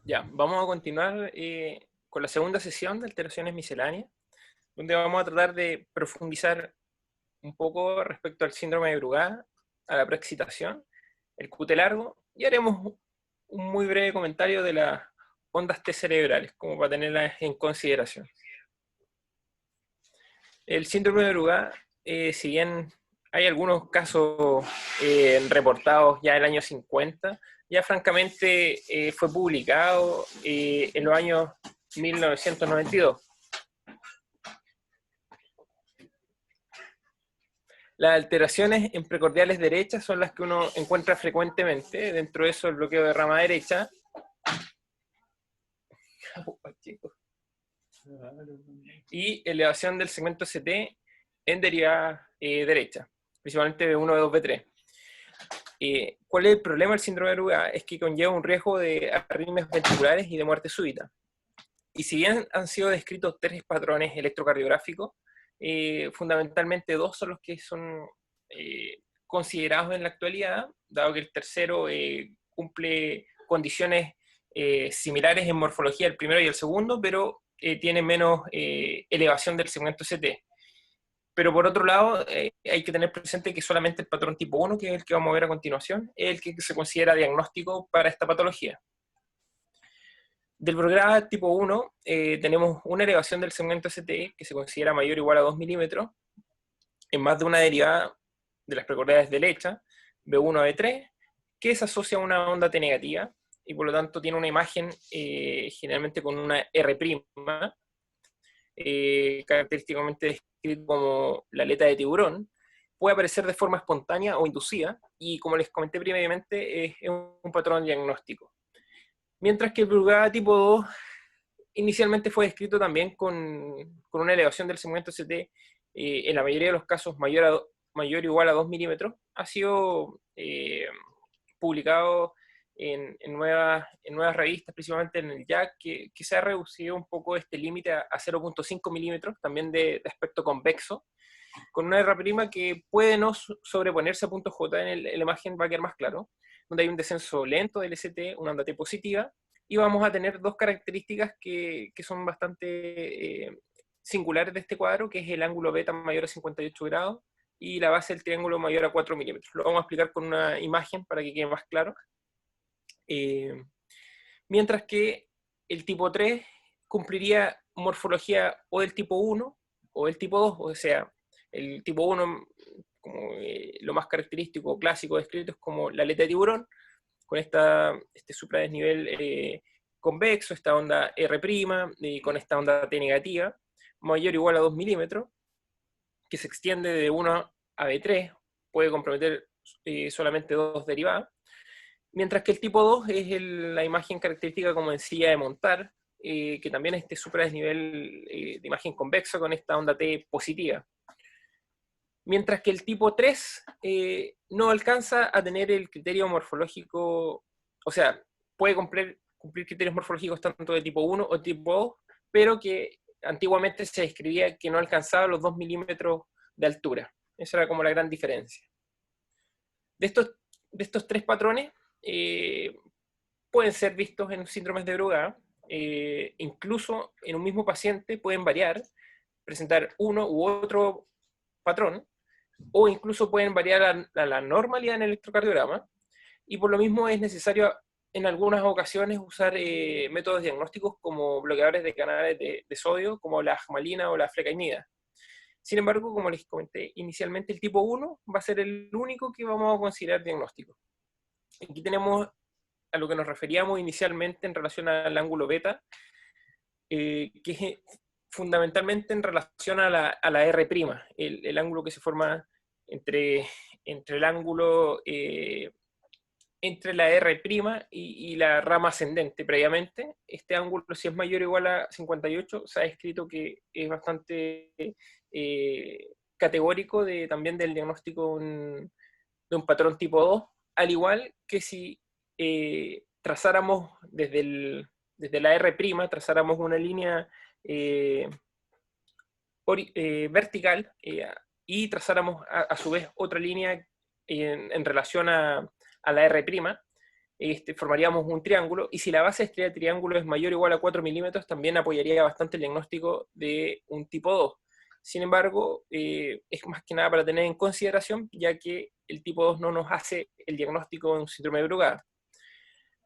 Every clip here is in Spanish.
Ya, vamos a continuar con la segunda sesión de alteraciones misceláneas, donde vamos a tratar de profundizar un poco respecto al síndrome de Brugada, a la preexcitación, el QT largo, y haremos un muy breve comentario de las ondas T cerebrales, como para tenerlas en consideración. El síndrome de Brugada, si bien hay algunos casos reportados ya en el año 50, ya francamente fue publicado en los años 1992. Las alteraciones en precordiales derechas son las que uno encuentra frecuentemente, dentro de eso el bloqueo de rama derecha, y elevación del segmento ST en derivada derecha, principalmente B1, B2, B3. ¿Cuál es el problema del síndrome de Brugada? Es que conlleva un riesgo de arritmias ventriculares y de muerte súbita. Y si bien han sido descritos 3 patrones electrocardiográficos, fundamentalmente 2 son los que son considerados en la actualidad, dado que el tercero cumple condiciones similares en morfología al primero y el segundo, pero tiene menos elevación del segmento ST. Pero por otro lado, hay que tener presente que solamente el patrón tipo 1, que es el que vamos a ver a continuación, es el que se considera diagnóstico para esta patología. Del Brugada tipo 1 tenemos una elevación del segmento ST que se considera mayor o igual a 2 milímetros en más de una derivada de las precordiales derechas, B1 a B3, que se asocia a una onda T negativa y por lo tanto tiene una imagen generalmente con una R', característicamente descrito como la aleta de tiburón. Puede aparecer de forma espontánea o inducida y como les comenté previamente es un patrón diagnóstico. Mientras que el Brugada tipo 2 inicialmente fue descrito también con una elevación del segmento ST en la mayoría de los casos mayor o igual a 2 milímetros, ha sido publicado en nuevas revistas, principalmente en el JACC, que se ha reducido un poco este límite a 0.5 milímetros, también de aspecto convexo, con una R' que puede no sobreponerse a punto J, en la imagen va a quedar más claro, donde hay un descenso lento del ST, una onda T positiva, y vamos a tener dos características que son bastante singulares de este cuadro, que es el ángulo beta mayor a 58 grados y la base del triángulo mayor a 4 milímetros. Lo vamos a explicar con una imagen para que quede más claro. Mientras que el tipo 3 cumpliría morfología o del tipo 1 o del tipo 2, o sea, el tipo 1, como lo más característico clásico descrito, es como la aleta de tiburón, con este supradesnivel convexo, esta onda R', y con esta onda T negativa, mayor o igual a 2 milímetros, que se extiende de 1 a B3, puede comprometer solamente dos derivadas, mientras que el tipo 2 es la imagen característica como en silla de montar, que también es este supradesnivel de imagen convexa con esta onda T positiva. Mientras que el tipo 3 no alcanza a tener el criterio morfológico, o sea, puede cumplir criterios morfológicos tanto de tipo 1 o tipo 2, pero que antiguamente se describía que no alcanzaba los 2 milímetros de altura. Esa era como la gran diferencia. De estos 3 patrones, pueden ser vistos en síndromes de Brugada, incluso en un mismo paciente pueden variar, presentar uno u otro patrón, o incluso pueden variar a la normalidad en el electrocardiograma, y por lo mismo es necesario en algunas ocasiones usar métodos diagnósticos como bloqueadores de canales de sodio, como la agmalina o la flecainida. Sin embargo, como les comenté inicialmente, el tipo 1 va a ser el único que vamos a considerar diagnóstico. Aquí tenemos a lo que nos referíamos inicialmente en relación al ángulo beta, que es fundamentalmente en relación a la R', el ángulo que se forma entre el ángulo entre la R' y la rama ascendente previamente. Este ángulo, si es mayor o igual a 58, se ha escrito que es bastante categórico también del diagnóstico de un patrón tipo 2, al igual que si trazáramos desde la R', trazáramos una línea vertical y trazáramos a su vez otra línea en relación a la R', formaríamos un triángulo, y si la base de este triángulo es mayor o igual a 4 milímetros, también apoyaría bastante el diagnóstico de un tipo 2. Sin embargo, es más que nada para tener en consideración, ya que el tipo 2 no nos hace el diagnóstico de un síndrome de Brugada.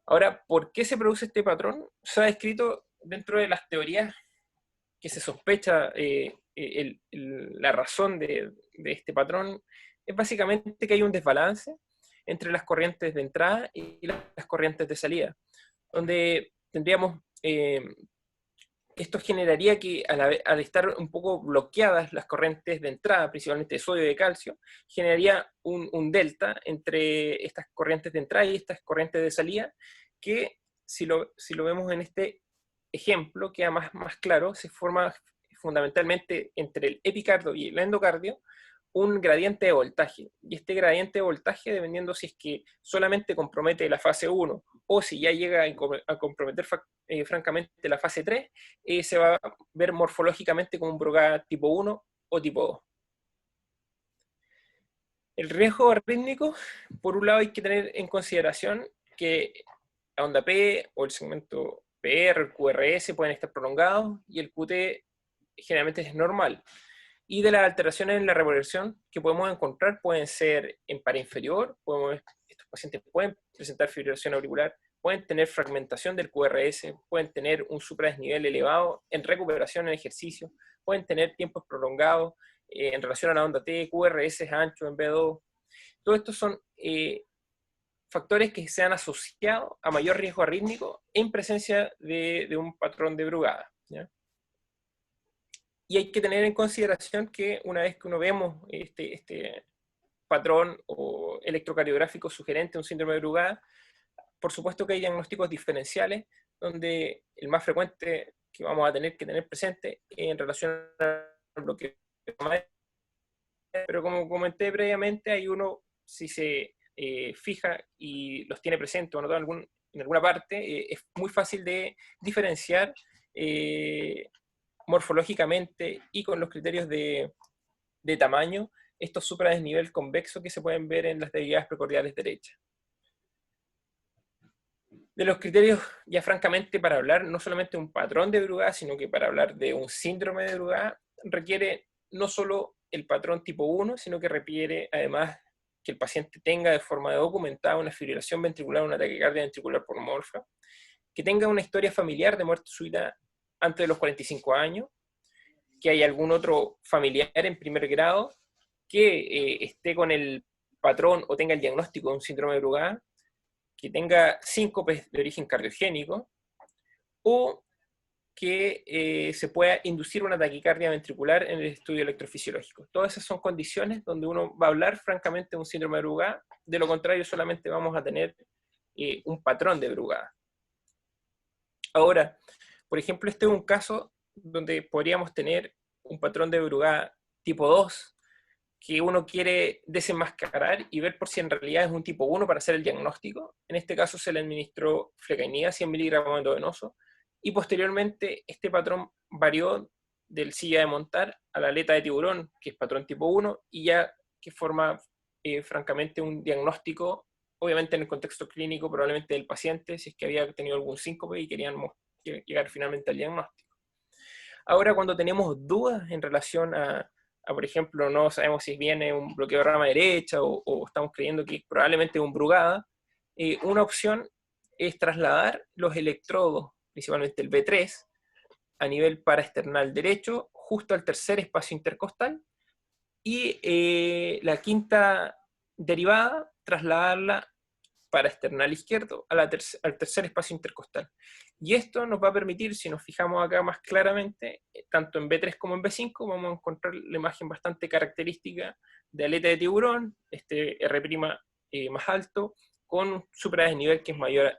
Ahora, ¿por qué se produce este patrón? Se ha descrito dentro de las teorías que se sospecha la razón de este patrón, es básicamente que hay un desbalance entre las corrientes de entrada y las corrientes de salida, donde tendríamos, esto generaría que al estar un poco bloqueadas las corrientes de entrada, principalmente de sodio y de calcio, generaría un delta entre estas corrientes de entrada y estas corrientes de salida, que si lo vemos en este ejemplo, queda más claro, se forma fundamentalmente entre el epicardio y el endocardio un gradiente de voltaje. Y este gradiente de voltaje, dependiendo si es que solamente compromete la fase 1 o si ya llega a comprometer francamente la fase 3, se va a ver morfológicamente como un Brugada tipo 1 o tipo 2. El riesgo rítmico, por un lado hay que tener en consideración que la onda P o el segmento PR, el QRS pueden estar prolongados y el QT generalmente es normal. Y de las alteraciones en la revolución que podemos encontrar pueden ser en par inferior, estos pacientes pueden presentar fibrilación auricular, pueden tener fragmentación del QRS, pueden tener un supradesnivel elevado en recuperación en ejercicio, pueden tener tiempos prolongados en relación a la onda T, QRS ancho en B2. Todos estos son factores que se han asociado a mayor riesgo arrítmico en presencia de un patrón de Brugada, ¿ya? Y hay que tener en consideración que una vez que uno vemos este patrón o electrocardiográfico sugerente a un síndrome de Brugada, por supuesto que hay diagnósticos diferenciales, donde el más frecuente que vamos a tener que tener presente en relación al bloqueo, pero como comenté previamente, hay uno, si se fija y los tiene presentes o anotado en alguna parte, es muy fácil de diferenciar morfológicamente y con los criterios de tamaño estos supradesnivel convexo que se pueden ver en las debilidades precordiales derechas. De los criterios, ya francamente, para hablar no solamente de un patrón de Brugada, sino que para hablar de un síndrome de Brugada, requiere no solo el patrón tipo 1, sino que requiere además que el paciente tenga de forma documentada una fibrilación ventricular, una taquicardia ventricular polymorfa, que tenga una historia familiar de muerte súbita antes de los 45 años, que haya algún otro familiar en primer grado que esté con el patrón o tenga el diagnóstico de un síndrome de Brugada, que tenga síncopes de origen cardiogénico, o que se pueda inducir una taquicardia ventricular en el estudio electrofisiológico. Todas esas son condiciones donde uno va a hablar francamente de un síndrome de Brugada, de lo contrario solamente vamos a tener un patrón de Brugada. Ahora, por ejemplo, este es un caso donde podríamos tener un patrón de Brugada tipo 2 que uno quiere desenmascarar y ver por si en realidad es un tipo 1 para hacer el diagnóstico. En este caso se le administró flecainida 100 miligramos endovenoso y posteriormente este patrón varió del silla de montar a la aleta de tiburón, que es patrón tipo 1, y ya que forma francamente un diagnóstico, obviamente en el contexto clínico probablemente del paciente, si es que había tenido algún síncope y querían llegar finalmente al diagnóstico. Ahora, cuando tenemos dudas en relación por ejemplo, no sabemos si viene un bloqueo de rama derecha o estamos creyendo que probablemente es un Brugada, una opción es trasladar los electrodos, principalmente el B3, a nivel paraesternal derecho, justo al tercer espacio intercostal, y la quinta derivada, trasladarla paraesternal izquierdo al tercer espacio intercostal. Y esto nos va a permitir, si nos fijamos acá más claramente, tanto en B3 como en B5, vamos a encontrar la imagen bastante característica de aleta de tiburón, este R' más alto, con un supradesnivel que es mayor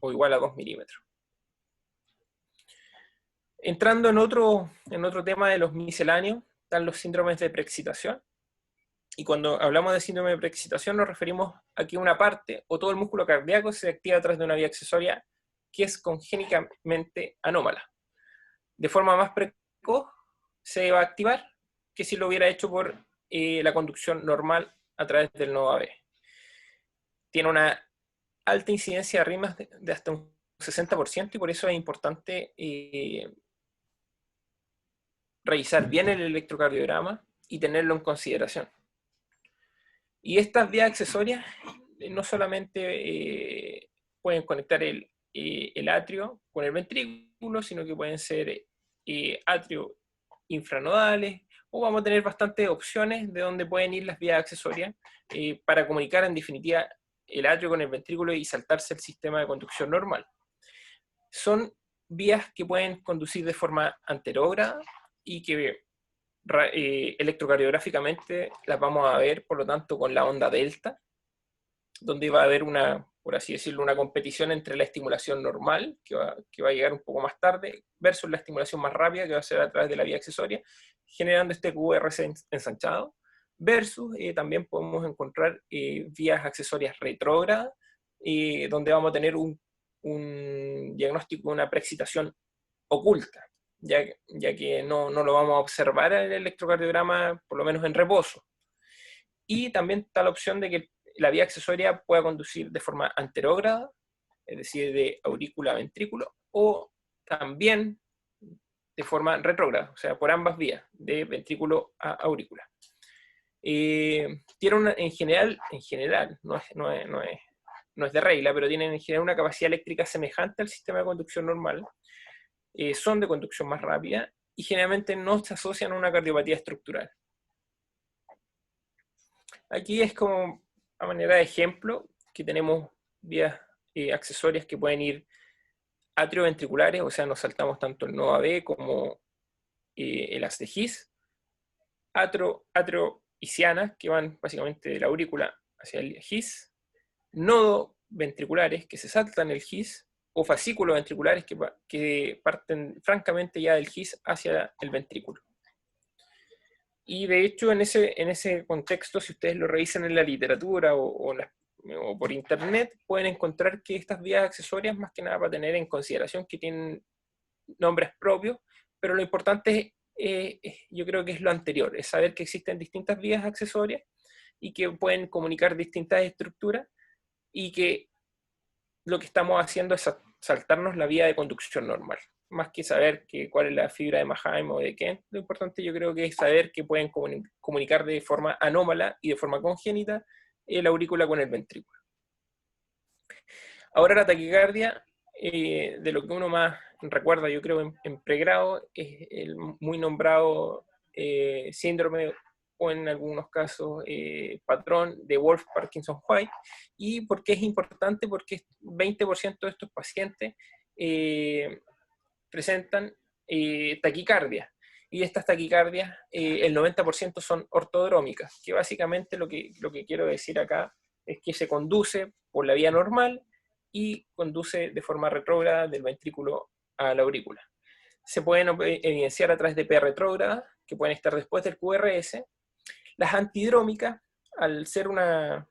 o igual a 2 milímetros. Entrando en otro tema de los misceláneos, están los síndromes de preexcitación. Y cuando hablamos de síndrome de preexcitación nos referimos a que una parte o todo el músculo cardíaco se activa a través de una vía accesoria que es congénicamente anómala. De forma más precoz se va a activar que si lo hubiera hecho por la conducción normal a través del nodo AB. Tiene una alta incidencia de arritmias de hasta un 60%, y por eso es importante revisar bien el electrocardiograma y tenerlo en consideración. Y estas vías accesorias no solamente pueden conectar el atrio con el ventrículo, sino que pueden ser atrio infranodales, o vamos a tener bastantes opciones de donde pueden ir las vías accesorias para comunicar en definitiva el atrio con el ventrículo y saltarse el sistema de conducción normal. Son vías que pueden conducir de forma anterógrada y que electrocardiográficamente las vamos a ver, por lo tanto, con la onda delta, donde va a haber una, por así decirlo, una competición entre la estimulación normal, que va a llegar un poco más tarde, versus la estimulación más rápida, que va a ser a través de la vía accesoria, generando este QRS ensanchado, versus también podemos encontrar vías accesorias retrógradas, donde vamos a tener un diagnóstico de una preexcitación oculta, ya que no lo vamos a observar en el electrocardiograma, por lo menos en reposo. Y también está la opción de que la vía accesoria pueda conducir de forma anterógrada, es decir, de aurícula a ventrículo, o también de forma retrógrada, o sea, por ambas vías, de ventrículo a aurícula. Tiene una, en general, no es de regla, pero tienen en general una capacidad eléctrica semejante al sistema de conducción normal, son de conducción más rápida y generalmente no se asocian a una cardiopatía estructural. Aquí es como a manera de ejemplo que tenemos vías accesorias que pueden ir atrioventriculares, o sea, nos saltamos tanto el nodo AB como el haz de His, atrioisianas, que van básicamente de la aurícula hacia el His, nodo ventriculares, que se saltan el His, o fascículos ventriculares que parten francamente ya del His hacia el ventrículo. Y de hecho, en ese contexto, si ustedes lo revisan en la literatura o por internet, pueden encontrar que estas vías accesorias, más que nada para tener en consideración que tienen nombres propios, pero lo importante yo creo que es lo anterior, es saber que existen distintas vías accesorias y que pueden comunicar distintas estructuras, y que lo que estamos haciendo es saltarnos la vía de conducción normal. Más que saber cuál es la fibra de Mannheim o de Kent, lo importante yo creo que es saber que pueden comunicar de forma anómala y de forma congénita la aurícula con el ventrículo. Ahora la taquicardia, de lo que uno más recuerda, yo creo, en pregrado, es el muy nombrado síndrome, o en algunos casos patrón de Wolff-Parkinson-White. ¿Y por qué es importante? Porque 20% de estos pacientes presentan taquicardia, y estas taquicardias, el 90% son ortodrómicas, que básicamente lo que quiero decir acá es que se conduce por la vía normal y conduce de forma retrógrada del ventrículo a la aurícula. Se pueden evidenciar a través de P retrógrada, que pueden estar después del QRS. Las antidrómicas, al ser una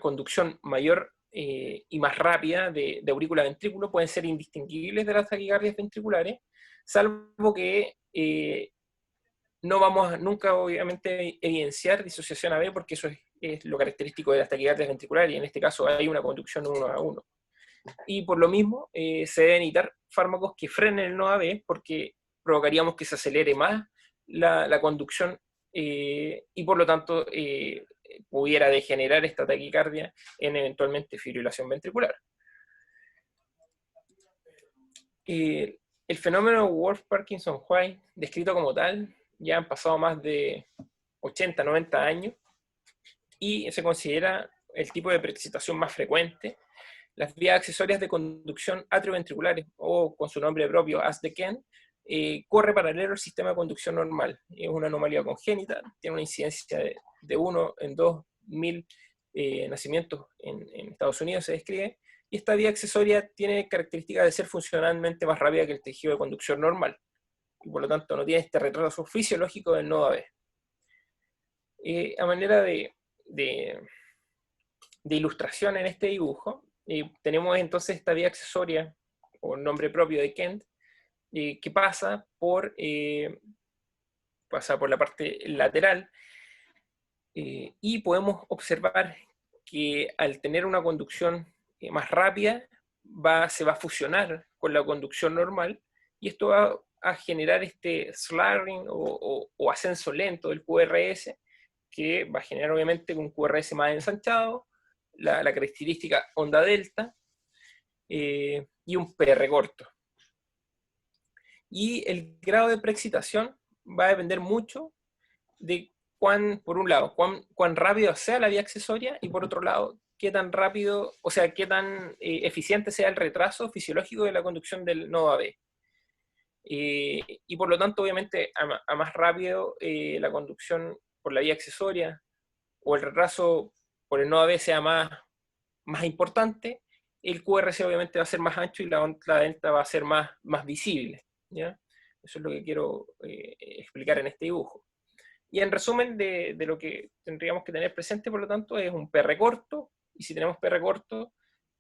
conducción mayor y más rápida de aurícula a ventrículo, pueden ser indistinguibles de las taquicardias ventriculares, salvo que no vamos nunca, obviamente, a evidenciar disociación AB, porque eso es lo característico de las taquicardias ventriculares, y en este caso hay una conducción 1 a 1. Y por lo mismo, se deben evitar fármacos que frenen el nodo AB, porque provocaríamos que se acelere más la conducción y por lo tanto pudiera degenerar esta taquicardia en eventualmente fibrilación ventricular. El fenómeno Wolff-Parkinson-White, descrito como tal, ya han pasado más de 80, 90 años, y se considera el tipo de preexcitación más frecuente. Las vías accesorias de conducción atrioventriculares, o con su nombre propio, haz de Kent, corre paralelo al sistema de conducción normal. Es una anomalía congénita, tiene una incidencia de 1 en 2.000 nacimientos en Estados Unidos, se describe, y esta vía accesoria tiene características de ser funcionalmente más rápida que el tejido de conducción normal, y por lo tanto no tiene este retraso fisiológico del nodo AB. A manera de ilustración en este dibujo, tenemos entonces esta vía accesoria, o nombre propio de Kent, que pasa por la parte lateral, y podemos observar que al tener una conducción más rápida se va a fusionar con la conducción normal, y esto va a generar este slurring o ascenso lento del QRS, que va a generar obviamente un QRS más ensanchado, la característica onda delta, y un PR corto. Y el grado de preexcitación va a depender mucho de por un lado, cuán rápido sea la vía accesoria, y por otro lado, qué tan rápido, o sea, qué tan eficiente sea el retraso fisiológico de la conducción del nodo AB. Y por lo tanto, obviamente, a más rápido la conducción por la vía accesoria o el retraso por el nodo AB sea más importante, el QRS obviamente va a ser más ancho y la onda delta va a ser más visible, ¿ya? Eso es lo que quiero explicar en este dibujo. Y en resumen de lo que tendríamos que tener presente, por lo tanto, es un PR corto, y si tenemos PR corto,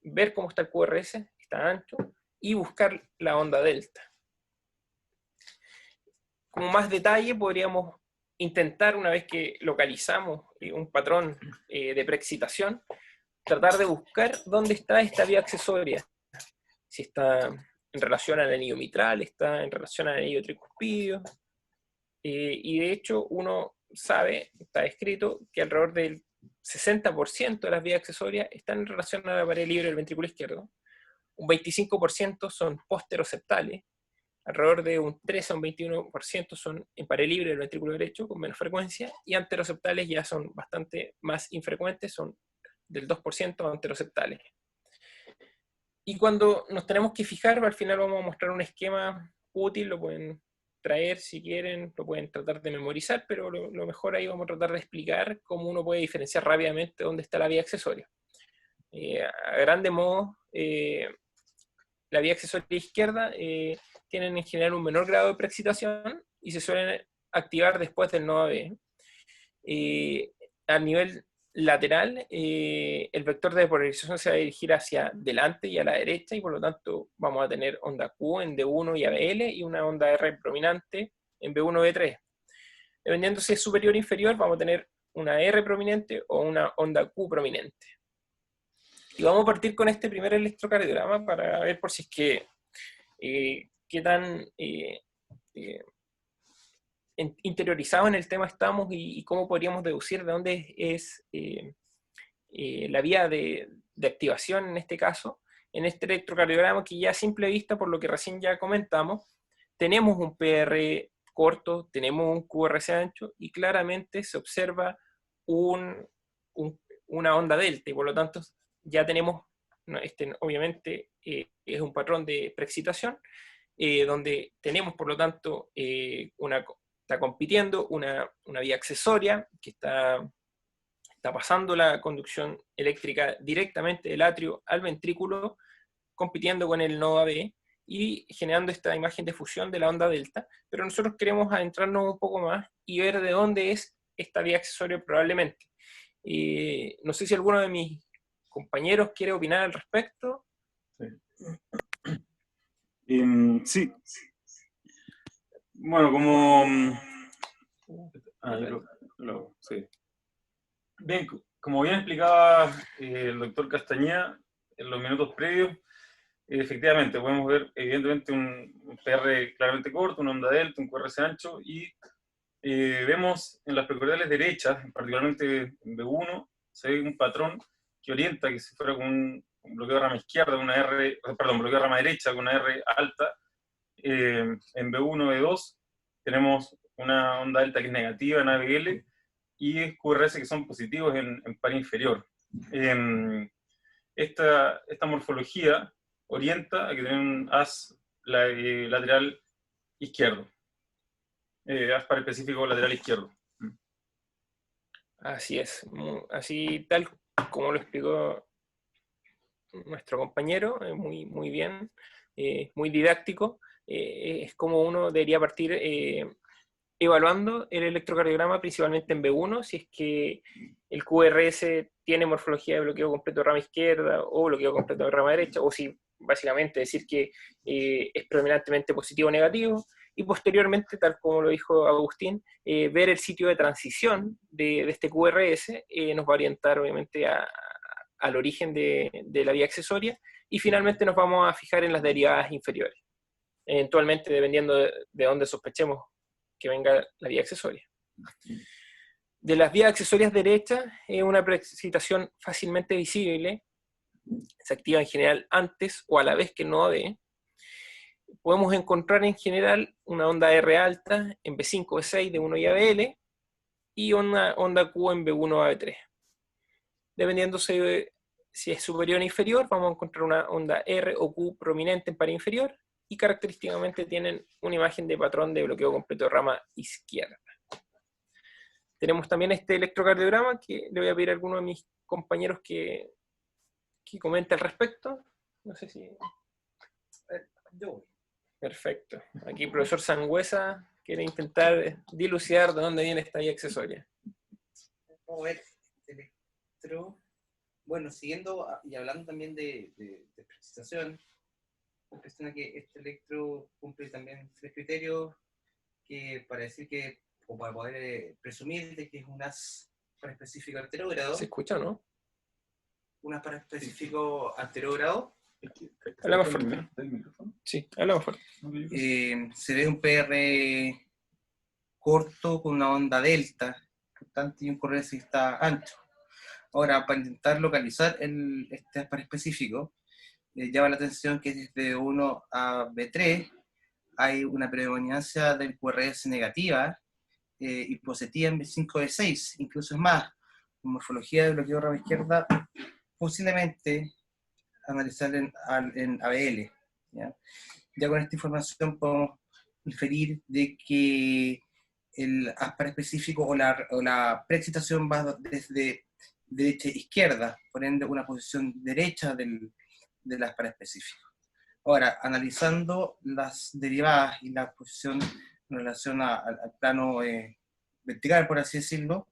ver cómo está el QRS, está ancho, y buscar la onda delta. Como más detalle, podríamos intentar, una vez que localizamos un patrón de preexcitación, tratar de buscar dónde está esta vía accesoria. Si está en relación al anillo mitral, está en relación al anillo tricuspidio. Y de hecho, uno sabe, está escrito, que alrededor del 60% de las vías accesorias están en relación a la pared libre del ventrículo izquierdo. Un 25% son posteroceptales. Alrededor de un 13 a un 21% son en pared libre del ventrículo derecho, con menos frecuencia, y anteroceptales ya son bastante más infrecuentes, son del 2% anteroceptales. Y cuando nos tenemos que fijar, al final vamos a mostrar un esquema útil, lo pueden traer si quieren, lo pueden tratar de memorizar, pero lo mejor ahí vamos a tratar de explicar cómo uno puede diferenciar rápidamente dónde está la vía accesoria. A grande modo, la vía accesoria izquierda tienen en general un menor grado de preexcitación y se suelen activar después del nodo AB. A nivel lateral, el vector de polarización se va a dirigir hacia delante y a la derecha, y por lo tanto vamos a tener onda Q en D1 y ABL y una onda R prominente en B1 y B3. Dependiendo si es superior o inferior, vamos a tener una R prominente o una onda Q prominente. Y vamos a partir con este primer electrocardiograma para ver por si es que qué tan interiorizado en el tema estamos y cómo podríamos deducir de dónde es la vía de activación en este caso. En este electrocardiograma, que ya a simple vista, por lo que recién ya comentamos, tenemos un PR corto, tenemos un QRS ancho, y claramente se observa una onda delta, y por lo tanto ya tenemos, obviamente es un patrón de preexcitación, donde tenemos por lo tanto está compitiendo una vía accesoria que está pasando la conducción eléctrica directamente del atrio al ventrículo, compitiendo con el nodo AB y generando esta imagen de fusión de la onda delta. Pero nosotros queremos adentrarnos un poco más y ver de dónde es esta vía accesoria probablemente. No sé si alguno de mis compañeros quiere opinar al respecto. Sí. Bueno, como... sí. Bien, como bien explicaba el doctor Castañeda en los minutos previos, efectivamente podemos ver evidentemente un PR claramente corto, una onda delta, un QRS ancho, y vemos en las precordiales derechas, particularmente en B1, se ve un patrón que orienta que si fuera con un bloqueo de rama izquierda, una R, perdón, bloqueo de rama derecha con una R alta, en B1, B2 tenemos una onda delta que es negativa en ABL y QRS que son positivos en par inferior. Esta morfología orienta a que tienen un as lateral izquierdo, as par específico lateral izquierdo. Así es, así tal como lo explicó nuestro compañero, muy bien, muy didáctico. Es como uno debería partir evaluando el electrocardiograma principalmente en B1, si es que el QRS tiene morfología de bloqueo completo de rama izquierda o bloqueo completo de rama derecha, o si básicamente decir que es predominantemente positivo o negativo, y posteriormente, tal como lo dijo Agustín, ver el sitio de transición de este QRS nos va a orientar obviamente a al origen de la vía accesoria, y finalmente nos vamos a fijar en las derivadas inferiores, eventualmente dependiendo de dónde sospechemos que venga la vía accesoria. De las vías accesorias derechas, es una preexcitación fácilmente visible, se activa en general antes o a la vez que el nodo D. Podemos encontrar en general una onda R alta en B5, B6 de 1 y ABL, y una onda Q en B1 a B3. Dependiendo si es superior o inferior, vamos a encontrar una onda R o Q prominente en par inferior, y característicamente tienen una imagen de patrón de bloqueo completo de rama izquierda. Tenemos también este electrocardiograma, que le voy a pedir a alguno de mis compañeros que comente al respecto. No sé si... Yo. Perfecto. Aquí el profesor Sangüesa quiere intentar dilucidar de dónde viene esta vía accesoria. Vamos a ver, electro. Bueno, siguiendo y hablando también de precisión, cuestiona que este electro cumple también 3 criterios que para decir que, o para poder presumir de que es un as para específico anterógrado. ¿Se escucha o no? Un as para específico anterógrado. Habla más fuerte. Sí, habla más fuerte. Se ve un PR corto con una onda delta, importante, y un correo que está ancho. Ahora, para intentar localizar este as para específico, llama la atención que desde 1 a B3 hay una predominancia del QRS negativa y positiva en B5, B6, incluso es más, con morfología de bloqueo rama izquierda, posiblemente analizar en ABL. Ya con esta información podemos inferir de que el ASPAR específico o la preexcitación va desde derecha a izquierda, por ende una posición derecha del ASPAR específico. Ahora, analizando las derivadas y la posición en relación al plano vertical, por así decirlo,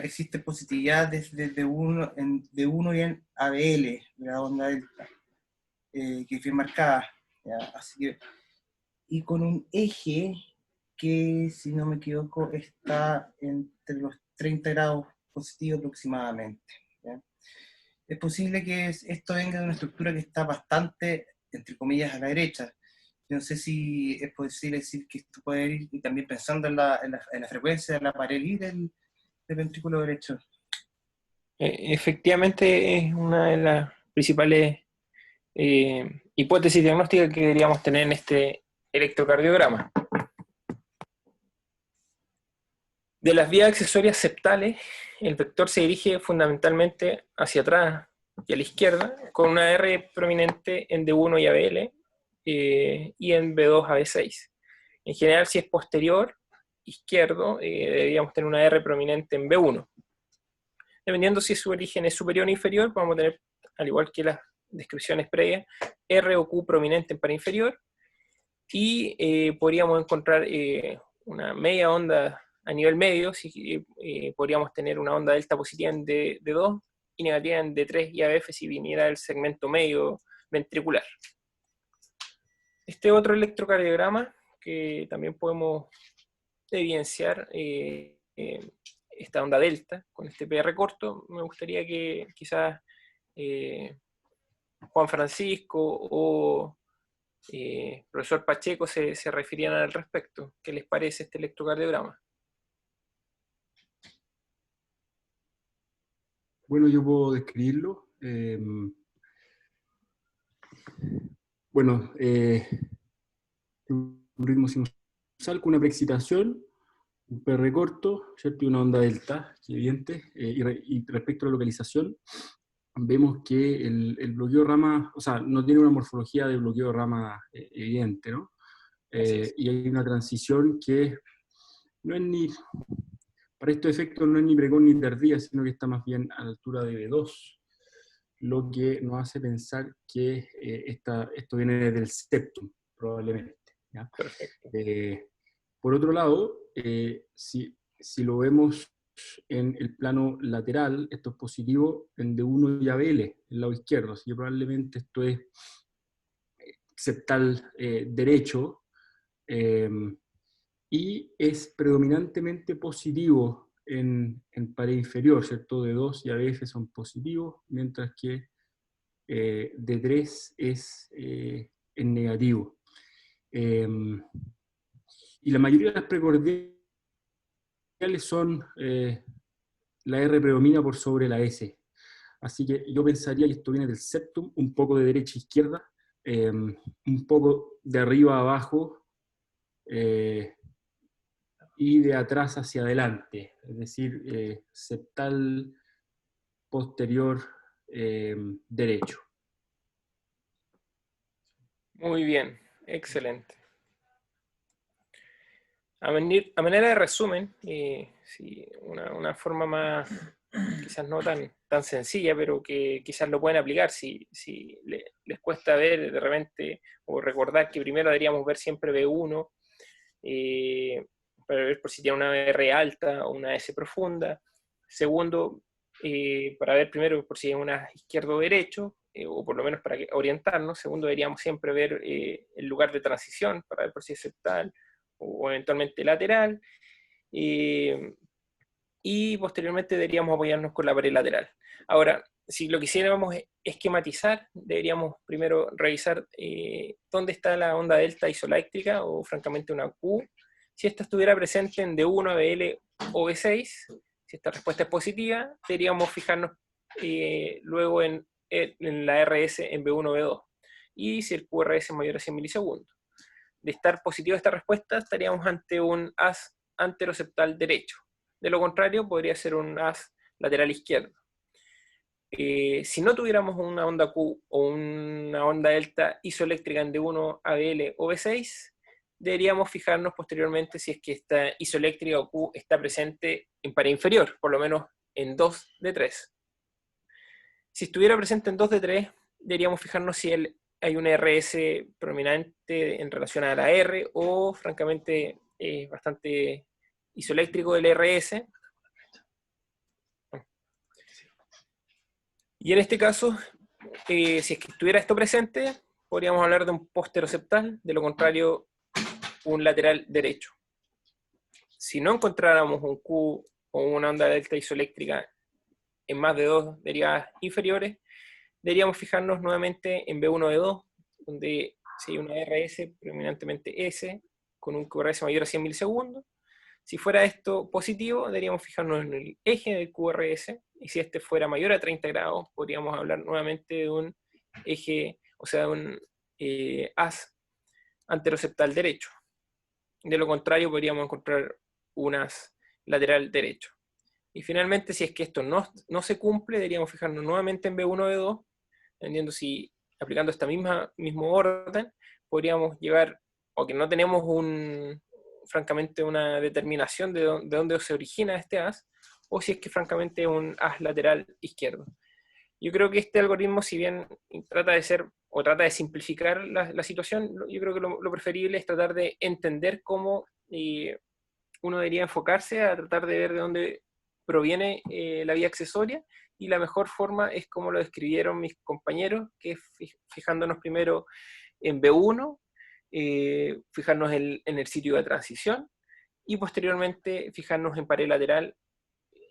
existe positividad desde de 1 y en ABL, de la onda delta, que es bien marcada. ¿Ya? Así que, y con un eje que, si no me equivoco, está entre los 30 grados positivos aproximadamente. ¿Ya? Es posible que esto venga de una estructura que está bastante, entre comillas, a la derecha. Yo no sé si es posible decir que esto puede ir, y también pensando en la frecuencia de la pared libre del ventrículo derecho. Efectivamente es una de las principales hipótesis diagnósticas que deberíamos tener en este electrocardiograma. De las vías accesorias septales, el vector se dirige fundamentalmente hacia atrás y a la izquierda, con una R prominente en D1 y ABL, y en B2 a B6. En general, si es posterior, izquierdo, deberíamos tener una R prominente en B1. Dependiendo si su origen es superior o inferior, vamos a tener, al igual que las descripciones previas, R o Q prominente en par inferior, y podríamos encontrar una media onda a nivel medio, si podríamos tener una onda delta positiva en D2 y negativa en D3 y AF si viniera del segmento medio ventricular. Este otro electrocardiograma que también podemos evidenciar esta onda delta con este PR corto, me gustaría que quizás Juan Francisco o profesor Pacheco se refirieran al respecto. ¿Qué les parece este electrocardiograma? Bueno, yo puedo describirlo. Un ritmo sinusal con una preexcitación, un PR corto, ¿cierto? Y una onda delta, evidente. Y respecto a la localización, vemos que el bloqueo de rama, o sea, no tiene una morfología de bloqueo de rama evidente, ¿no? Y hay una transición que no es ni, para estos efectos no es ni precoz ni tardía, sino que está más bien a la altura de B2, lo que nos hace pensar que esto viene del septum, probablemente. ¿Ya? Perfecto. Por otro lado, si lo vemos en el plano lateral, esto es positivo en D1 y ABL, el lado izquierdo, así que probablemente esto es septal derecho, y es predominantemente positivo en pared inferior, ¿cierto? D2 y ABF son positivos, mientras que D3 es en negativo. Y la mayoría de las precordiales son, la R predomina por sobre la S. Así que yo pensaría que esto viene del septum, un poco de derecha a izquierda, un poco de arriba a abajo, y de atrás hacia adelante, es decir, septal posterior derecho. Muy bien, excelente. A manera de resumen, sí, una forma más, quizás no tan sencilla, pero que quizás lo pueden aplicar si les cuesta ver de repente o recordar que primero deberíamos ver siempre B1, para ver por si tiene una R alta o una S profunda. Segundo, para ver primero por si es una izquierdo o derecho, o por lo menos para orientarnos. Segundo, deberíamos siempre ver el lugar de transición para ver por si es septal o eventualmente lateral, y posteriormente deberíamos apoyarnos con la pared lateral. Ahora, si lo quisiéramos esquematizar, deberíamos primero revisar dónde está la onda delta isoeléctrica, o francamente una Q. Si esta estuviera presente en D1, BL o B6, si esta respuesta es positiva, deberíamos fijarnos luego en la RS en B1 o B2, y si el QRS es mayor a 100 milisegundos. De estar positiva esta respuesta, estaríamos ante un haz anteroseptal derecho. De lo contrario, podría ser un haz lateral izquierdo. Si no tuviéramos una onda Q o una onda delta isoeléctrica en D1, ABL o B6, deberíamos fijarnos posteriormente si es que esta isoeléctrica o Q está presente en pared inferior, por lo menos en 2 de 3. Si estuviera presente en 2 de 3, deberíamos fijarnos si hay un RS prominente en relación a la R, o francamente bastante isoeléctrico del RS. Y en este caso, si es que estuviera esto presente, podríamos hablar de un posteroseptal, de lo contrario, un lateral derecho. Si no encontráramos un Q o una onda delta isoeléctrica en más de 2 derivadas inferiores, deberíamos fijarnos nuevamente en B1-B2, donde si hay una RS predominantemente S, con un QRS mayor a 100 milisegundos. Si fuera esto positivo, deberíamos fijarnos en el eje del QRS, y si este fuera mayor a 30 grados, podríamos hablar nuevamente de un eje, o sea, de un haz anteroseptal derecho. De lo contrario, podríamos encontrar un haz lateral derecho. Y finalmente, si es que esto no se cumple, deberíamos fijarnos nuevamente en B1-B2, entendiendo si, aplicando esta mismo orden, podríamos llegar, o que no tenemos francamente una determinación de dónde se origina este haz, o si es que francamente es un haz lateral izquierdo. Yo creo que este algoritmo, si bien trata de simplificar la situación, yo creo que lo preferible es tratar de entender cómo uno debería enfocarse a tratar de ver de dónde proviene la vía accesoria, y la mejor forma es como lo describieron mis compañeros, que es fijándonos primero en B1, fijarnos en el sitio de transición, y posteriormente fijarnos en pared lateral,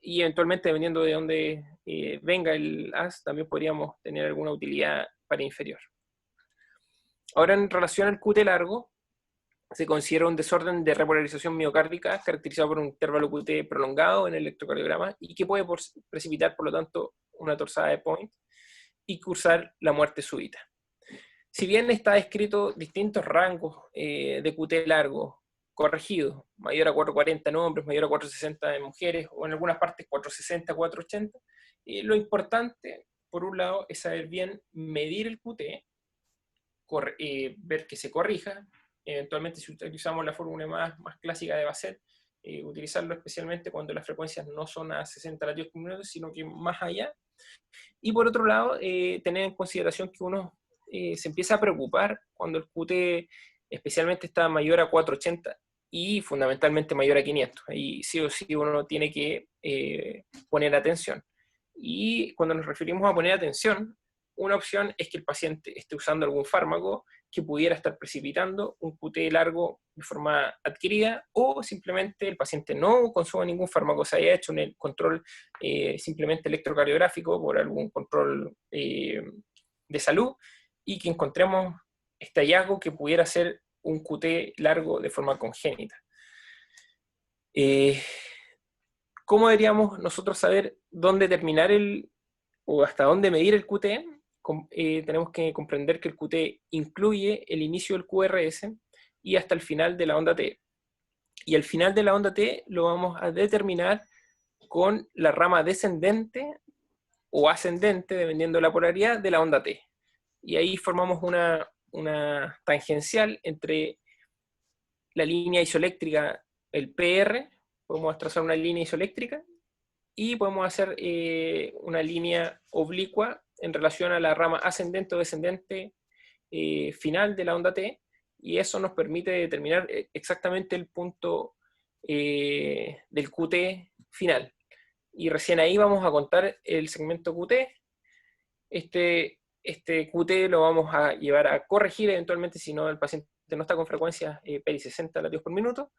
y eventualmente, dependiendo de dónde venga el haz, también podríamos tener alguna utilidad para inferior. Ahora, en relación al QT largo, se considera un desorden de repolarización miocárdica caracterizado por un intervalo QT prolongado en el electrocardiograma, y que puede precipitar, por lo tanto, una torsada de Point y cursar la muerte súbita. Si bien está descrito distintos rangos de QT largo corregido, mayor a 440 en hombres, mayor a 460 en mujeres, o en algunas partes 460, 480, lo importante, por un lado, es saber bien medir el QT, ver que se corrija. Eventualmente, si utilizamos la fórmula más clásica de Bassett, utilizarlo especialmente cuando las frecuencias no son a 60 latidos por minuto, sino que más allá. Y por otro lado, tener en consideración que uno se empieza a preocupar cuando el QT especialmente está mayor a 480 y fundamentalmente mayor a 500. Ahí sí o sí uno tiene que poner atención. Y cuando nos referimos a poner atención, una opción es que el paciente esté usando algún fármaco que pudiera estar precipitando un QT largo de forma adquirida, o simplemente el paciente no consuma ningún fármaco, se haya hecho un control simplemente electrocardiográfico por algún control de salud, y que encontremos este hallazgo que pudiera ser un QT largo de forma congénita. ¿Cómo deberíamos nosotros saber dónde terminar o hasta dónde medir el QT? Tenemos que comprender que el QT incluye el inicio del QRS y hasta el final de la onda T. Y al final de la onda T lo vamos a determinar con la rama descendente o ascendente, dependiendo de la polaridad, de la onda T. Y ahí formamos una tangencial entre la línea isoeléctrica, el PR, podemos trazar una línea isoeléctrica, y podemos hacer una línea oblicua en relación a la rama ascendente o descendente final de la onda T, y eso nos permite determinar exactamente el punto del QT final. Y recién ahí vamos a contar el segmento QT. Este QT lo vamos a llevar a corregir eventualmente si no el paciente no está con frecuencia PERI 60 latidos por minuto,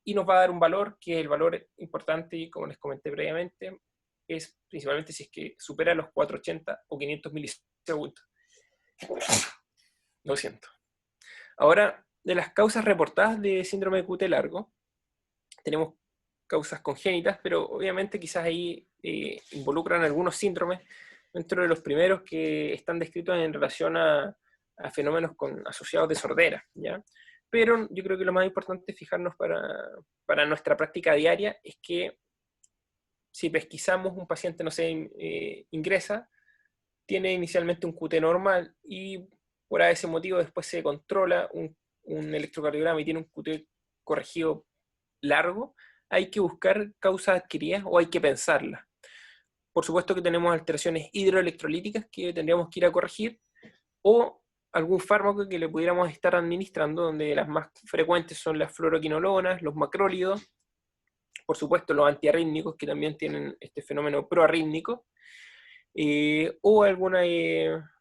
y nos va a dar un valor que el valor importante, y como les comenté previamente, es principalmente si es que supera los 480 o 500 milisegundos. Lo siento. Ahora, de las causas reportadas de síndrome de QT largo, tenemos causas congénitas, pero obviamente quizás ahí involucran algunos síndromes, dentro de los primeros que están descritos en relación a fenómenos asociados de sordera, ¿ya? Pero yo creo que lo más importante fijarnos para nuestra práctica diaria es que si pesquisamos un paciente, no sé, ingresa, tiene inicialmente un QT normal y por ese motivo después se controla un electrocardiograma y tiene un QT corregido largo, hay que buscar causas adquiridas o hay que pensarlas. Por supuesto que tenemos alteraciones hidroelectrolíticas que tendríamos que ir a corregir, o algún fármaco que le pudiéramos estar administrando, donde las más frecuentes son las fluoroquinolonas, los macrólidos, por supuesto los antiarrítmicos que también tienen este fenómeno proarrítmico, o algún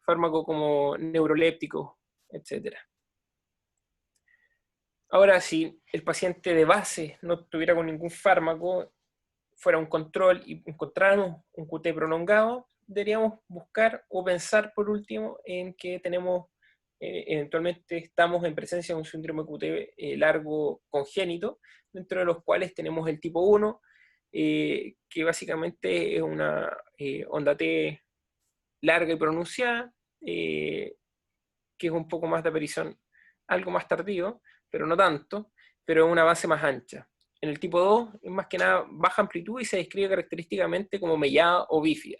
fármaco como neuroléptico, etc. Ahora, si el paciente de base no estuviera con ningún fármaco, fuera un control y encontráramos un QT prolongado, deberíamos buscar o pensar por último en que tenemos, eventualmente estamos en presencia de un síndrome QT largo congénito, dentro de los cuales tenemos el tipo 1, que básicamente es una onda T larga y pronunciada, que es un poco más de aparición, algo más tardío, pero no tanto, pero es una base más ancha. En el tipo 2 es más que nada baja amplitud y se describe característicamente como mellada o bífida.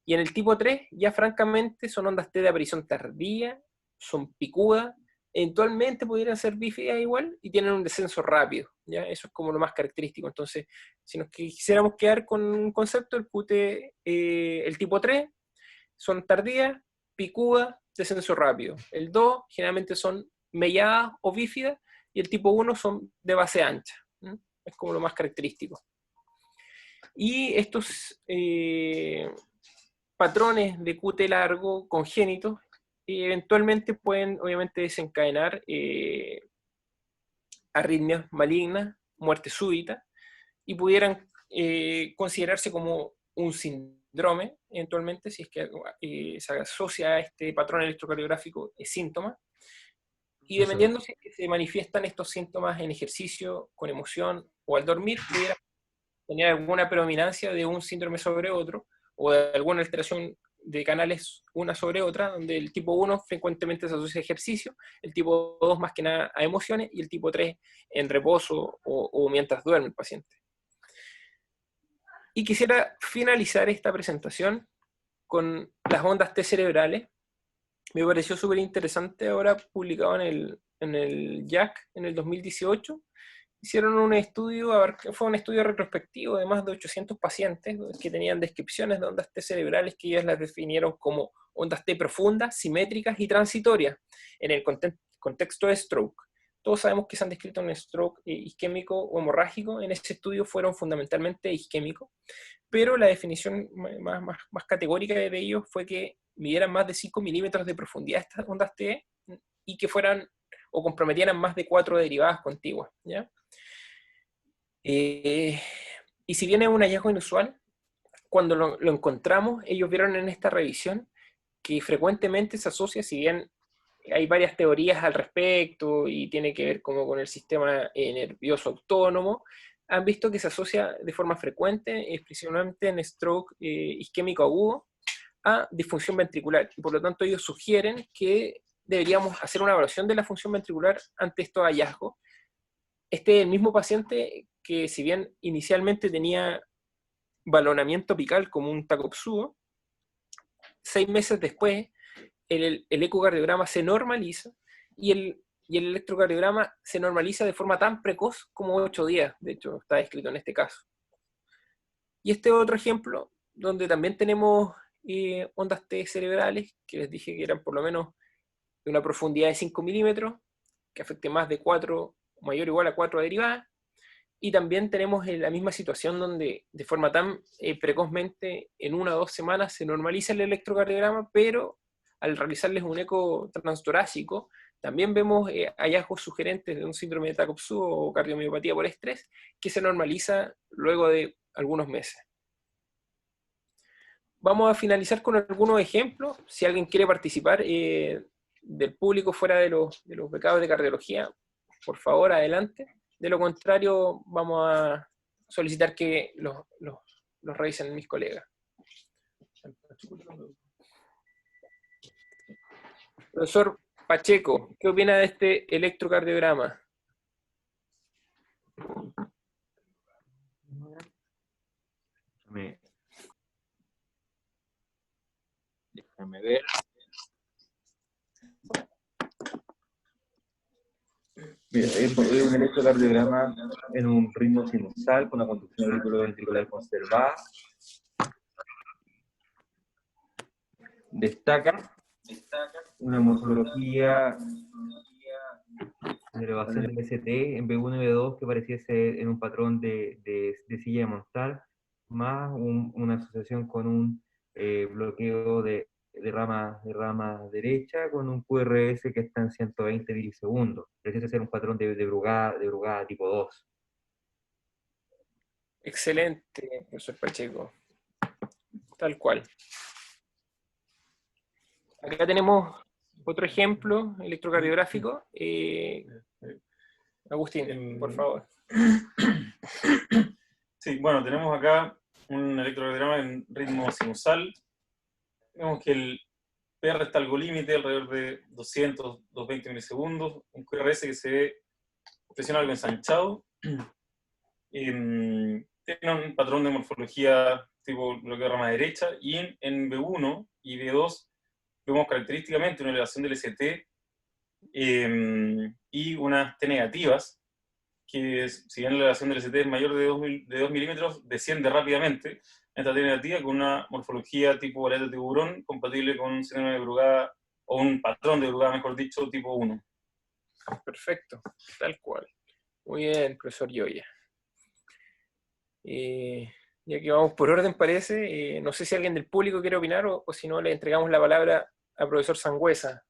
Y en el tipo 3 ya francamente son ondas T de aparición tardía, son picudas, eventualmente pudieran ser bífidas igual y tienen un descenso rápido, ¿ya? Eso es como lo más característico. Entonces, si nos quisiéramos quedar con un concepto, el QT, el tipo 3 son tardías, picudas, descenso rápido. El 2 generalmente son melladas o bífidas, y el tipo 1 son de base ancha. Es como lo más característico. Y estos patrones de QT largo congénitos eventualmente pueden obviamente desencadenar arritmias malignas, muerte súbita, y pudieran considerarse como un síndrome eventualmente, si es que se asocia a este patrón electrocardiográfico síntoma. Y dependiendo si se manifiestan estos síntomas en ejercicio, con emoción o al dormir, pudiera tener alguna predominancia de un síndrome sobre otro, o de alguna alteración de canales una sobre otra, donde el tipo 1 frecuentemente se asocia a ejercicio, el tipo 2 más que nada a emociones, y el tipo 3 en reposo o mientras duerme el paciente. Y quisiera finalizar esta presentación con las ondas T cerebrales. Me pareció súper interesante, ahora publicado en el JACC en el 2018. Hicieron un estudio, fue un estudio retrospectivo de más de 800 pacientes que tenían descripciones de ondas T cerebrales que ellas las definieron como ondas T profundas, simétricas y transitorias en el contexto de stroke. Todos sabemos que se han descrito un stroke isquémico o hemorrágico. En ese estudio fueron fundamentalmente isquémicos, pero la definición más categórica de ellos fue que midieran más de 5 milímetros de profundidad estas ondas TE y que fueran o comprometieran más de 4 derivadas contiguas, ¿ya? Y si bien es un hallazgo inusual, cuando lo encontramos, ellos vieron en esta revisión que frecuentemente se asocia, si bien hay varias teorías al respecto y tiene que ver como con el sistema nervioso autónomo, han visto que se asocia de forma frecuente, especialmente en stroke isquémico agudo, a disfunción ventricular. Y por lo tanto ellos sugieren que deberíamos hacer una evaluación de la función ventricular ante estos hallazgos. Este es el mismo paciente que, si bien inicialmente tenía balonamiento apical como un tacopsudo, 6 meses después el ecocardiograma se normaliza y el electrocardiograma se normaliza de forma tan precoz como 8 días, de hecho está descrito en este caso. Y este otro ejemplo, donde también tenemos ondas T cerebrales, que les dije que eran por lo menos de una profundidad de 5 milímetros, que afecte más de 4, mayor o igual a 4 derivadas, y también tenemos la misma situación donde de forma tan precozmente, en 1 o 2 semanas, se normaliza el electrocardiograma, pero al realizarles un eco transtorácico, también vemos hallazgos sugerentes de un síndrome de TACOPSU o cardiomiopatía por estrés, que se normaliza luego de algunos meses. Vamos a finalizar con algunos ejemplos. Si alguien quiere participar del público fuera de los becados de cardiología, por favor, adelante. De lo contrario, vamos a solicitar que los revisen mis colegas. Profesor Pacheco, ¿qué opina de este electrocardiograma? Déjame ver. Mira, es un electrocardiograma en un ritmo sinusal con una conducción auriculoventricular conservada. Destaca una morfología de elevación del ST en B1 y B2 que pareciese en un patrón de silla de montar, más una asociación con un bloqueo de rama derecha con un QRS que está en 120 milisegundos. Pareciese ser un patrón de Brugada tipo 2. Excelente, profesor Pacheco. Tal cual. Acá tenemos otro ejemplo electrocardiográfico. Agustín, por favor. Sí, bueno, tenemos acá un electrocardiograma en ritmo sinusal. Vemos que el PR está algo límite, alrededor de 200, 220 milisegundos. Un QRS que se ve presión algo ensanchado. Tiene un patrón de morfología tipo bloqueo de rama derecha. Y en B1 y B2 vemos característicamente una elevación del ST y unas T negativas, que si bien la elevación del ST es mayor de 2 milímetros, desciende rápidamente. Esta T negativa con una morfología tipo aleta de tiburón, compatible con un síndrome de Brugada, o un patrón de Brugada, mejor dicho, tipo 1. Perfecto, tal cual. Muy bien, profesor Yoya. Ya que vamos por orden, parece, no sé si alguien del público quiere opinar o si no, le entregamos la palabra al profesor Sangüesa.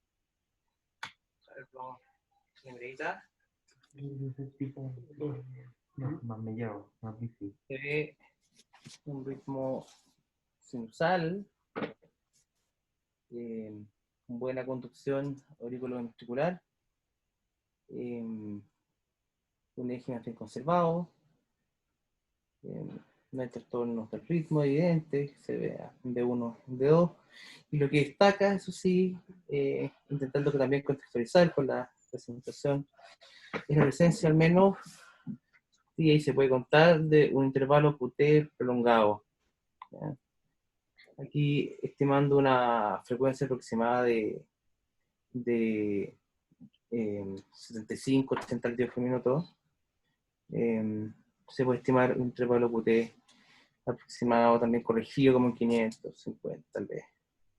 Más mellado, más difícil. Se ve un ritmo sinusal, con buena conducción auriculoventricular, un eje más bien conservado, no hay trastornos del ritmo evidente, se ve en B1, en B2, y lo que destaca, eso sí, intentando que también contextualizar con la presentación, es la presencia al menos, y ahí se puede contar, de un intervalo QT prolongado. ¿Ya? Aquí estimando una frecuencia aproximada de 75, 80 latidos por minuto, se puede estimar un intervalo QT aproximado también corregido como en 550 tal vez,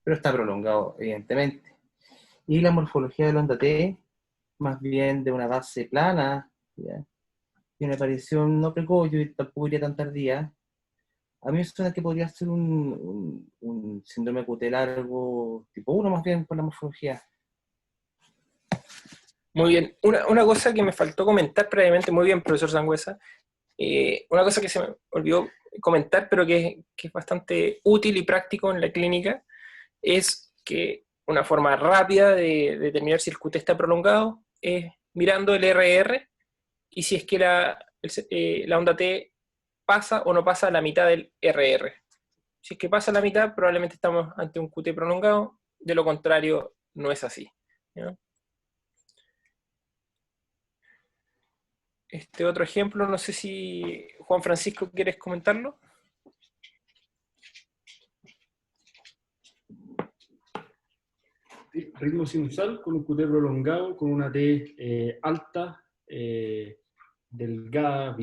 pero está prolongado evidentemente. Y la morfología de la onda T, más bien de una base plana, ¿ya? Y una aparición no precoz, y tampoco iría tan tardía, A mí me suena que podría ser un síndrome QT largo tipo 1 más bien por la morfología. Muy bien. Una cosa que me faltó comentar previamente, muy bien, profesor Sangüesa, una cosa que se me olvidó comentar, pero que es bastante útil y práctico en la clínica, es que una forma rápida de determinar si el QT está prolongado es mirando el RR y si es que la onda T pasa o no pasa la mitad del RR. Si es que pasa la mitad, probablemente estamos ante un QT prolongado, de lo contrario, no es así, ¿no? Este otro ejemplo, no sé si Juan Francisco quieres comentarlo. Ritmo sinusal con un QT prolongado, con una T alta, delgada,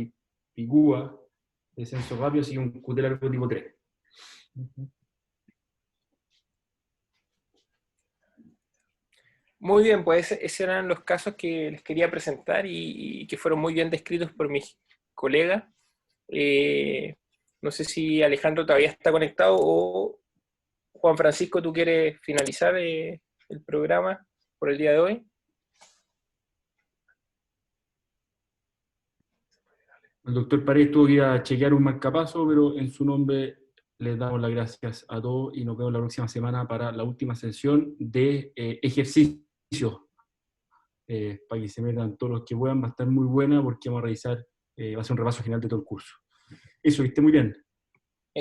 picúa, descenso rápido, así un QT largo tipo 3. Muy bien, pues esos eran los casos que les quería presentar y que fueron muy bien descritos por mis colegas. No sé si Alejandro todavía está conectado o Juan Francisco, ¿tú quieres finalizar el programa por el día de hoy? El doctor Paredes tuvo que ir a chequear un marcapaso, pero en su nombre les damos las gracias a todos y nos vemos la próxima semana para la última sesión de ejercicios. Para que se metan todos los que puedan, va a estar muy buena porque vamos a revisar, va a ser un repaso general de todo el curso. Eso, que esté muy bien.